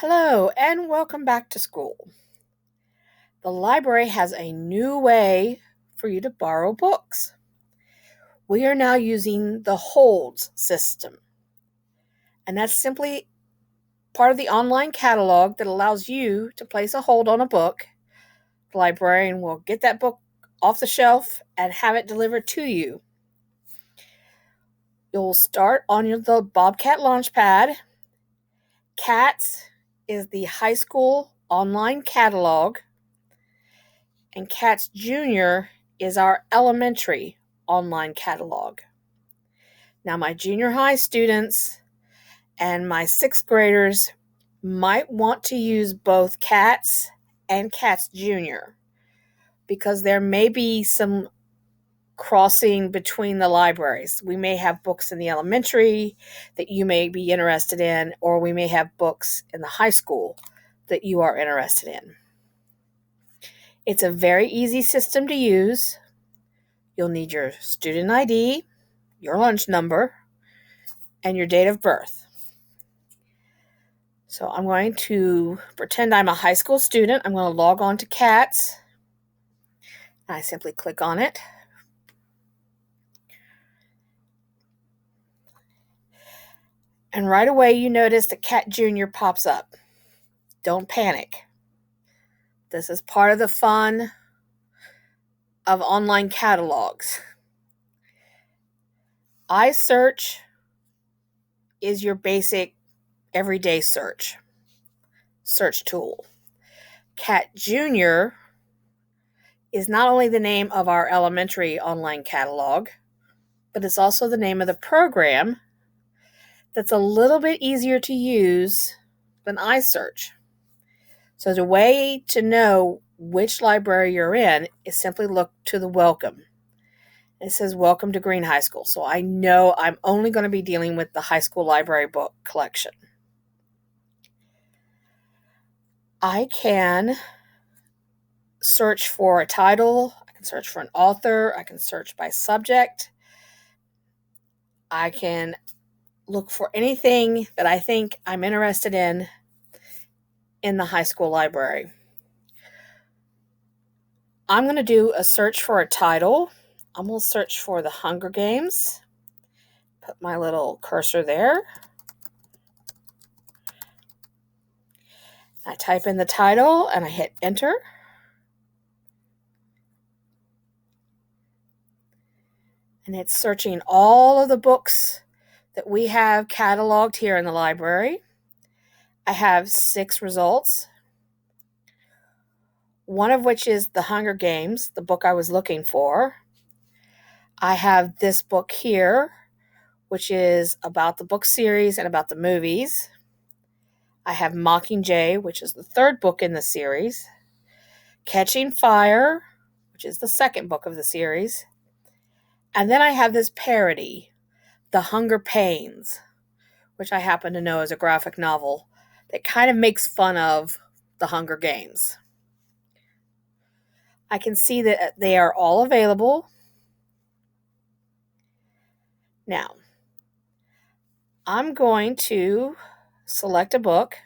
Hello, and welcome back to school. The library has a new way for you to borrow books. We are now using the Holds system, and that's simply part of the online catalog that allows you to place a hold on a book. The librarian will get that book off the shelf and have it delivered to you. You'll start on the Bobcat Launchpad. CATS is the high school online catalog, and CATS Junior is our elementary online catalog. Now, my junior high students and my sixth graders might want to use both CATS and CATS Junior because there may be some crossing between the libraries. We may have books in the elementary that you may be interested in, or we may have books in the high school that you are interested in. It's a very easy system to use. You'll need your student ID, your lunch number, and your date of birth. So I'm going to pretend I'm a high school student. I'm going to log on to CATS. I simply click on it. And right away you notice that CAT Junior pops up. Don't panic. This is part of the fun of online catalogs. iSearch is your basic everyday search tool. CAT Junior is not only the name of our elementary online catalog, but it's also the name of the program that's a little bit easier to use than iSearch. So the way to know which library you're in is simply look to the welcome. It says welcome to Green High School. So I know I'm only going to be dealing with the high school library book collection. I can search for a title. I can search for an author. I can search by subject. I can look for anything that I think I'm interested in the high school library. I'm going to do a search for a title. I'm going to search for The Hunger Games. Put my little cursor there. I type in the title and I hit enter. And it's searching all of the books that we have cataloged here in the library. I have 6 results, one of which is The Hunger Games, the book I was looking for. I have this book here, which is about the book series and about the movies. I have Mockingjay, which is the 3rd book in the series. Catching Fire, which is the 2nd book of the series. And then I have this parody, The Hunger Pains, which I happen to know is a graphic novel that kind of makes fun of the Hunger Games. I can see that they are all available. Now, I'm going to select a book,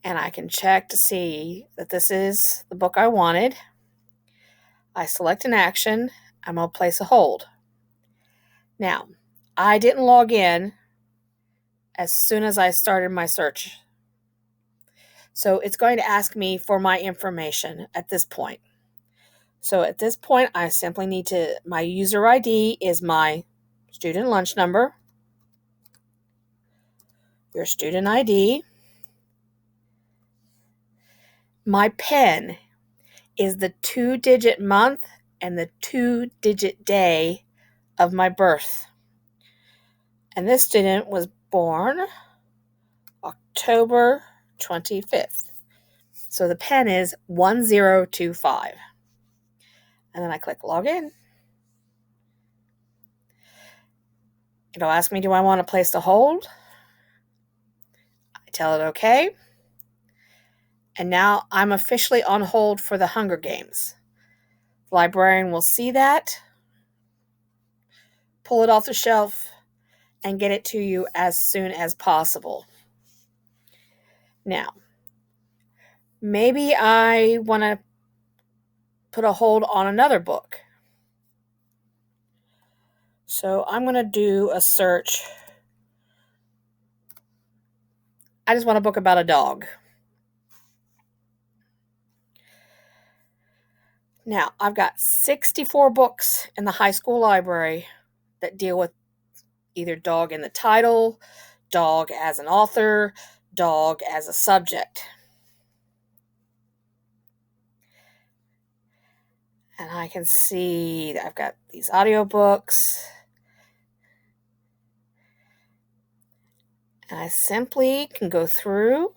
and I can check to see that this is the book I wanted. I select an action. I'm going to place a hold. Now, I didn't log in as soon as I started my search. So it's going to ask me for my information at this point. So at this point, I simply need my user ID is my student lunch number, your student ID. My PIN is the 2-digit month and the 2-digit day of my birth. And this student was born October 25th. So the PIN is 1025. And then I click login. It'll ask me, do I want to place the hold? I tell it okay. And now I'm officially on hold for the Hunger Games. The librarian will see that, pull it off the shelf, and get it to you as soon as possible. Now, maybe I want to put a hold on another book. So I'm going to do a search. I just want a book about a dog. Now, I've got 64 books in the high school library that deal with either dog in the title, dog as an author, dog as a subject. And I can see that I've got these audiobooks. And I simply can go through,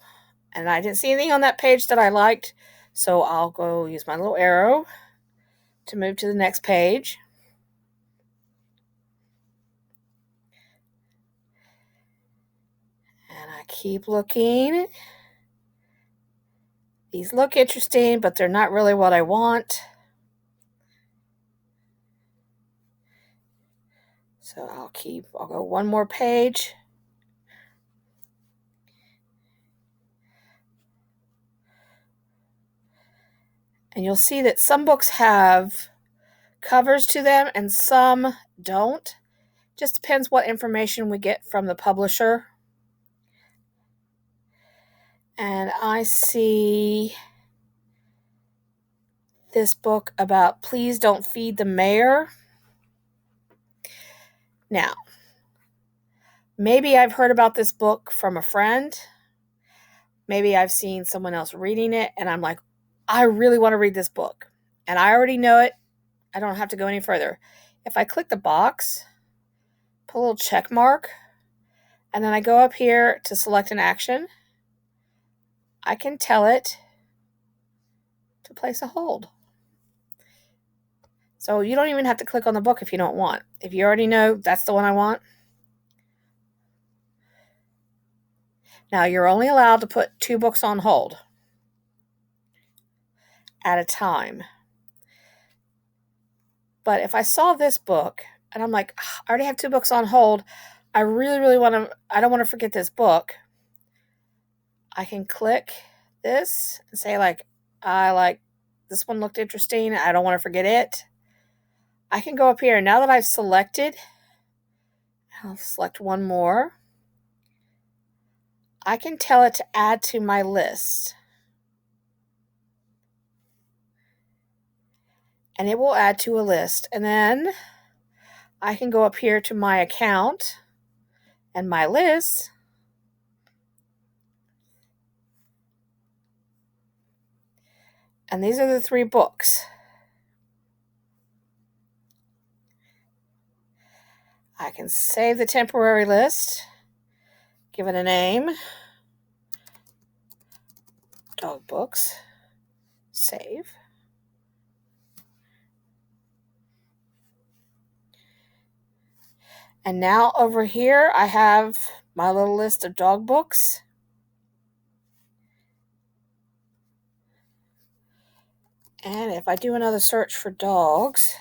and I didn't see anything on that page that I liked, so I'll go use my little arrow to move to the next page. And I keep looking. These look interesting, but they're not really what I want. So I'll go one more page. And you'll see that some books have covers to them and some don't. Just depends what information we get from the publisher. And I see this book about Please Don't Feed the Mayor. Now, maybe I've heard about this book from a friend. Maybe I've seen someone else reading it, and I'm like, I really want to read this book. And I already know it. I don't have to go any further. If I click the box, put a little check mark, and then I go up here to select an action, I can tell it to place a hold. So you don't even have to click on the book if you don't want. If you already know that's the one I want. Now, you're only allowed to put 2 books on hold at a time. But if I saw this book and I'm like, I already have 2 books on hold, I really want to, I don't want to forget this book, I can click this and say, like, I like this one, looked interesting, I don't want to forget it. I can go up here. Now that I've selected, I'll select one more. I can tell it to add to my list. And it will add to a list. And then I can go up here to my account and my list. And these are the 3 books. I can save the temporary list, give it a name, dog books, save. And now over here, I have my little list of dog books. And if I do another search for dogs,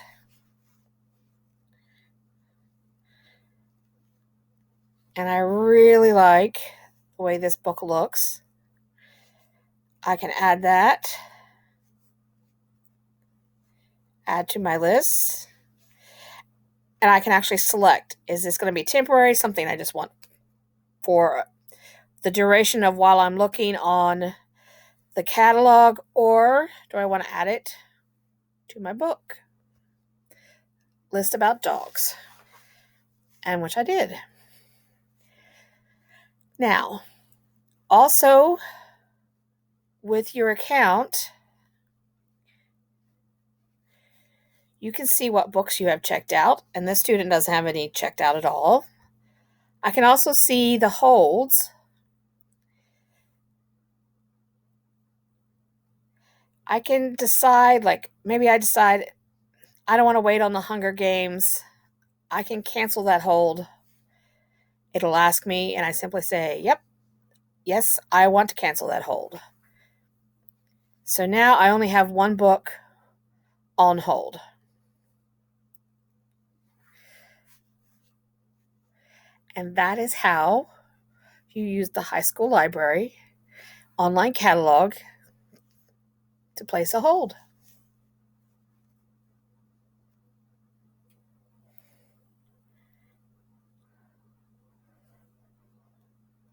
and I really like the way this book looks, I can add that, add to my list, and I can actually select, is this going to be temporary, something I just want for the duration of while I'm looking on the catalog, or do I want to add it to my book list about dogs? And which I did. Now, also with your account, you can see what books you have checked out, and this student doesn't have any checked out at all. I can also see the holds. I can decide, like, maybe I decide I don't want to wait on the Hunger Games. I can cancel that hold. It'll ask me, and I simply say, yep, yes, I want to cancel that hold. So now I only have 1 book on hold. And that is how you use the high school library online catalog to place a hold.